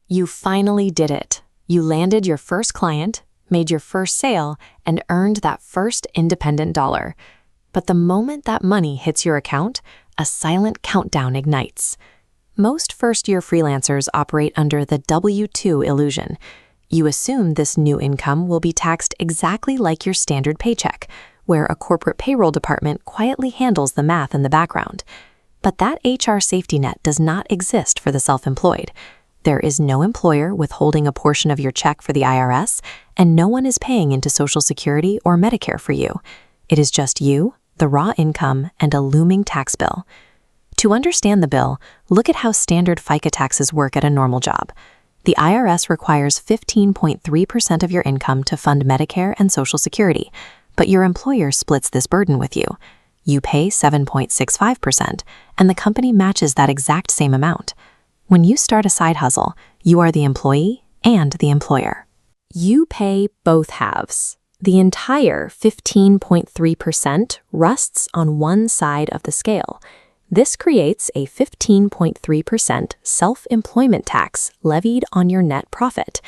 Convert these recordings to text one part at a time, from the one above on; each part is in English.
You finally did it. You landed your first client, made your first sale, and earned that first independent dollar. But the moment that money hits your account, a silent countdown ignites. Most first-year freelancers operate under the W-2 illusion. You assume this new income will be taxed exactly like your standard paycheck, where a corporate payroll department quietly handles the math in the background. But that HR safety net does not exist for the self-employed. There is no employer withholding a portion of your check for the IRS, and no one is paying into Social Security or Medicare for you. It is just you, the raw income, and a looming tax bill. To understand the bill, look at how standard FICA taxes work at a normal job. The IRS requires 15.3% of your income to fund Medicare and Social Security, but your employer splits this burden with you. You pay 7.65%, and the company matches that exact same amount. When you start a side hustle, you are the employee and the employer. You pay both halves. The entire 15.3% rests on one side of the scale. This creates a 15.3% self-employment tax levied on your net profit.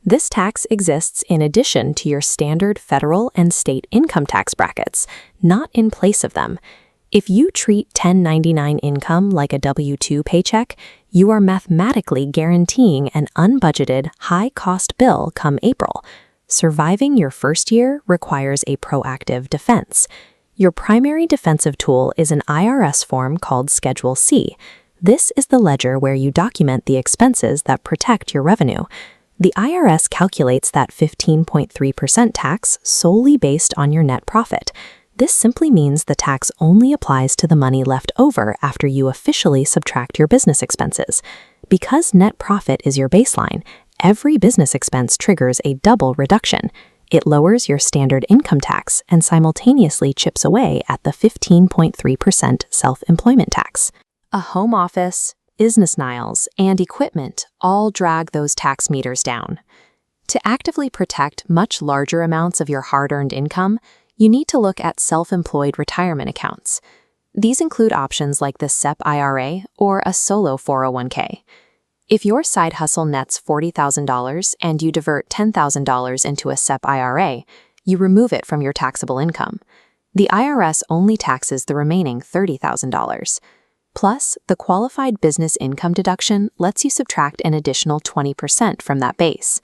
This tax exists in addition to your standard federal and state income tax brackets, not in place of them. If you treat 1099 income like a W-2 paycheck, you are mathematically guaranteeing an unbudgeted, high-cost bill come April. Surviving your first year requires a proactive defense. Your primary defensive tool is an IRS form called Schedule C. This is the ledger where you document the expenses that protect your revenue. The IRS calculates that 15.3% tax solely based on your net profit. This simply means the tax only applies to the money left over after you officially subtract your business expenses. Because net profit is your baseline, every business expense triggers a double reduction. It lowers your standard income tax and simultaneously chips away at the 15.3% self-employment tax. A home office, business niles, and equipment all drag those tax meters down. To actively protect much larger amounts of your hard-earned income, you need to look at self-employed retirement accounts. These include options like the SEP-IRA or a Solo 401k. If your side hustle nets $40,000 and you divert $10,000 into a SEP-IRA, you remove it from your taxable income. The IRS only taxes the remaining $30,000. Plus, the qualified business income deduction lets you subtract an additional 20% from that base.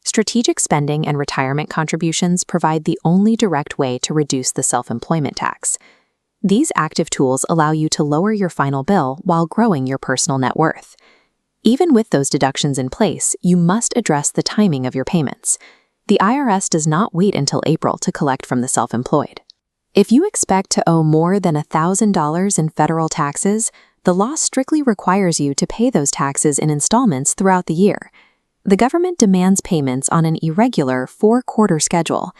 Strategic spending and retirement contributions provide the only direct way to reduce the self-employment tax. These active tools allow you to lower your final bill while growing your personal net worth. Even with those deductions in place, you must address the timing of your payments. The IRS does not wait until April to collect from the self-employed. If you expect to owe more than $1,000 in federal taxes, the law strictly requires you to pay those taxes in installments throughout the year. The government demands payments on an irregular 4-quarter schedule.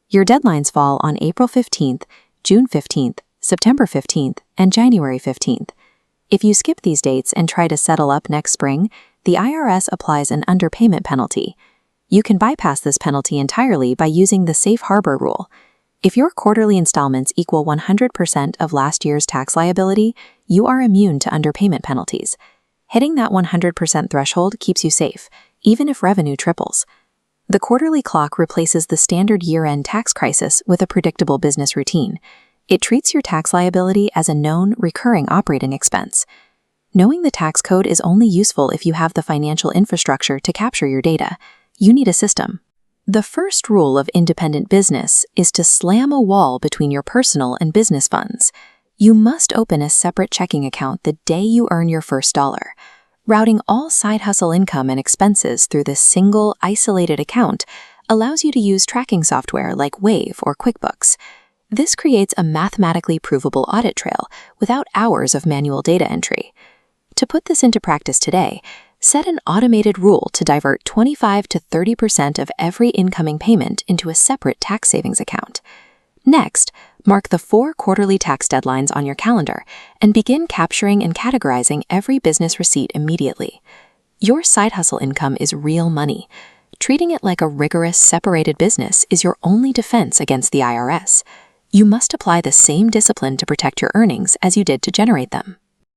Your deadlines fall on April 15th, June 15th, September 15th, and January 15th. If you skip these dates and try to settle up next spring, the IRS applies an underpayment penalty. You can bypass this penalty entirely by using the safe harbor rule. If your quarterly installments equal 100% of last year's tax liability, you are immune to underpayment penalties. Hitting that 100% threshold keeps you safe, even if revenue triples. The quarterly clock replaces the standard year-end tax crisis with a predictable business routine. It treats your tax liability as a known, recurring operating expense. Knowing the tax code is only useful if you have the financial infrastructure to capture your data. You need a system. The first rule of independent business is to slam a wall between your personal and business funds. You must open a separate checking account the day you earn your first dollar. Routing all side hustle income and expenses through this single, isolated account allows you to use tracking software like Wave or QuickBooks. This creates a mathematically provable audit trail without hours of manual data entry. To put this into practice today, set an automated rule to divert 25 to 30% of every incoming payment into a separate tax savings account. Next, mark the 4 quarterly tax deadlines on your calendar and begin capturing and categorizing every business receipt immediately. Your side hustle income is real money. Treating it like a rigorous, separated business is your only defense against the IRS. You must apply the same discipline to protect your earnings as you did to generate them.